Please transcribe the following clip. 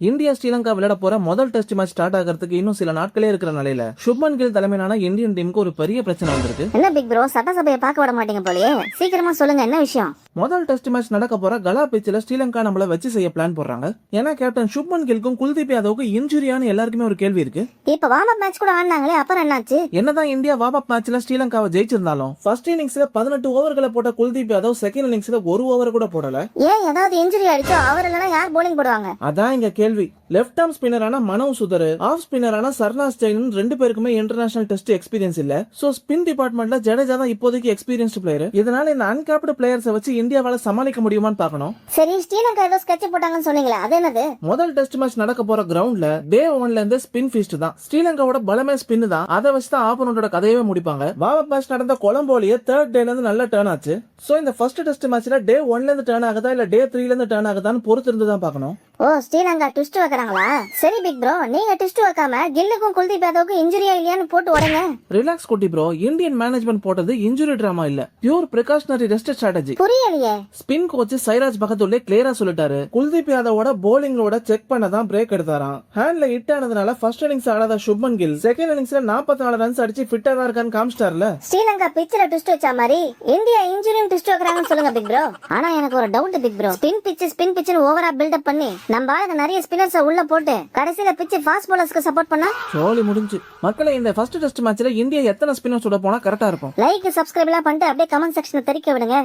India Sri Lanka விளையாட போற முதல் டெஸ்ட் மேட்ச் ஸ்டார்ட் ஆகிறதுக்கு இன்னும் சில நாட்களே இருக்கிற நிலையில சுப்மன் கில் தலைமையிலான இந்தியன் டீமுக்கு ஒரு பெரிய பிரச்சனை வந்திருக்கு. என்ன பிக் ப்ரோ, சட்டசபையை பார்க்க விட மாட்டீங்க போலயே, சீக்கிரமா சொல்லுங்க என்ன விஷயம்? முதல் டெஸ்ட் மேட்ச் நடக்க போற கலா பிச்சில ஸ்ரீலங்கா நம்மள வச்சு செய்ய பிளான் போடுறாங்க. ஏன்னா கேப்டன் சுப்மன் கில்க்கும் குல்தீப் யாதவுக்கு இன்ஜுரியானு எல்லாருக்குமே ஒரு கேள்வி இருக்கு. இப்ப வார்ம் அப் மேட்ச் கூட ஆடினாங்களே, அப்புறம் என்னாச்சு? என்னதான் இந்தியா வார்ம் அப் மேட்ச்ல ஸ்ரீலங்காவை ஜெயிச்சிருந்தாலும் ஃபர்ஸ்ட் இன்னிங்ஸ்ல 18 ஓவர்களை போட்ட குல்தீப் யாதவ் செகண்ட் இன்னிங்ஸ்ல ஒரு ஓவர் கூட போடல. ஏன் ஏதாவது இன்ஜுரி ஆயிடுச்சோ? அவர் இல்லனா யார் bowling போடுவாங்க? அதான் இங்க கேள்வி. லெஃப்ட் ஆர்ம் ஸ்பின்னரான மனவ் சுதர், ஆஃப் ஸ்பின்னரான சர்னாஸ் ஜெயின் ரெண்டு பேருக்குமே இன்டர்நேஷனல் டெஸ்ட் எக்ஸ்பீரியன்ஸ் இல்ல. சோ ஸ்பின் டிபார்ட்மெண்ட்ல ஜடேஜா தான் இப்போதைக்கு எக்ஸ்பீரியன்ஸ்டு பிளேயர். இதனால இந்த அன்கேப்டு பிளேயர்ஸை வச்சு இந்தியாவால சமாளிக்க முடியுமான்னு பார்க்கணும். சரி, ஸ்ரீலங்கா ஏதோ ஸ்கெட்ச் போட்டாங்கன்னு சொன்னீங்களே, அது என்னது? முதல் டெஸ்ட் மேட்ச் நடக்க போற கிரவுண்ட்ல டே 1ல இருந்து ஸ்பின் ஃபீஸ்ட் தான். ஸ்ரீலங்காவோட பலமே ஸ்பின் தான். அதை வச்சு தான் ஆப்போனண்டோட கதையவே முடிப்பாங்க. வார்ம் அப் மேட்ச் நடந்த கொலம்போலயே தேர்ட் டேல இருந்து நல்ல டர்ன் ஆச்சு. சோ இந்த ஃபர்ஸ்ட் டெஸ்ட் மேட்ச்ல டே 1ல இருந்து டர்ன் ஆகுதா இல்ல டே 3ல இருந்து டர்ன் ஆகுதான்னு பொறுத்து இருந்து தான் பார்க்கணும். ஓ, ஸ்ரீலங்கா ட்விஸ்ட் வைக்கறாங்களா? சரி பிக் ப்ரோ, நீங்க ட்விஸ்ட் வைக்காம கில்லுக்கும் குல்தீப் யாதவுக்கும் இன்ஜுரியா இல்லையான்னு போட்டு உடங்க. ரிலாக்ஸ் குட்டி ப்ரோ, இந்தியன் மேனேஜ்மெண்ட் போட்டது இன்ஜுரி டிராமா இல்ல, பியூர் பிரிகாஷனரி ரெஸ்ட் ஸ்ட்ராட்டஜி. புரியலையே. ஸ்பின் கோச் சைராஜ் பகதூர்லே கிளியரா சொல்லிட்டாரு, குல்தீப் யாதவோட போலிங்கோட செக் பண்ண தான் பிரேக் எடுத்தாராம். ஹேண்ட்ல ஹிட் ஆனதுனால ஃபர்ஸ்ட் இன்னிங்ஸ் ஆடாத சுப்மன் கில் செகண்ட் இன்னிங்ஸ்ல 44 ரன்ஸ் அடிச்சு ஃபிட்டா தான் இருக்கான்னு காமிச்சிட்டார்ல. ஸ்ரீலங்கா பிட்ச்ல ட்விஸ்ட் வச்ச மாதிரி இந்தியா இன்ஜுரியும் ட்விஸ்ட் வைக்கறாங்கன்னு சொல்லுங்க பிக் ப்ரோ. ஆனா எனக்கு ஒரு doubt big bro, spin pitch ஓவரா பில்ட் அப் பண்ணி நம்ம ஆளுங்க நிறைய ஸ்பின்னர்ஸ் உள்ள போட்டு கடைசில பிட்ச் ஃபாஸ்ட் பவுலர்ஸ்க்கு சப்போர்ட் பண்ணா சோலி முடிஞ்சு. மக்களே, இந்த ஃபர்ஸ்ட் டெஸ்ட் மேட்ச்ல இந்தியா எத்தனை ஸ்பின்னர்ஸ் உள்ள போனா கரெக்டா இருக்கும்? லைக் சப்ஸ்கிரைப் எல்லாம் பண்ணிட்டு அப்படியே கமெண்ட் செக்ஷன்ல தெரிவிக்க விடுங்க.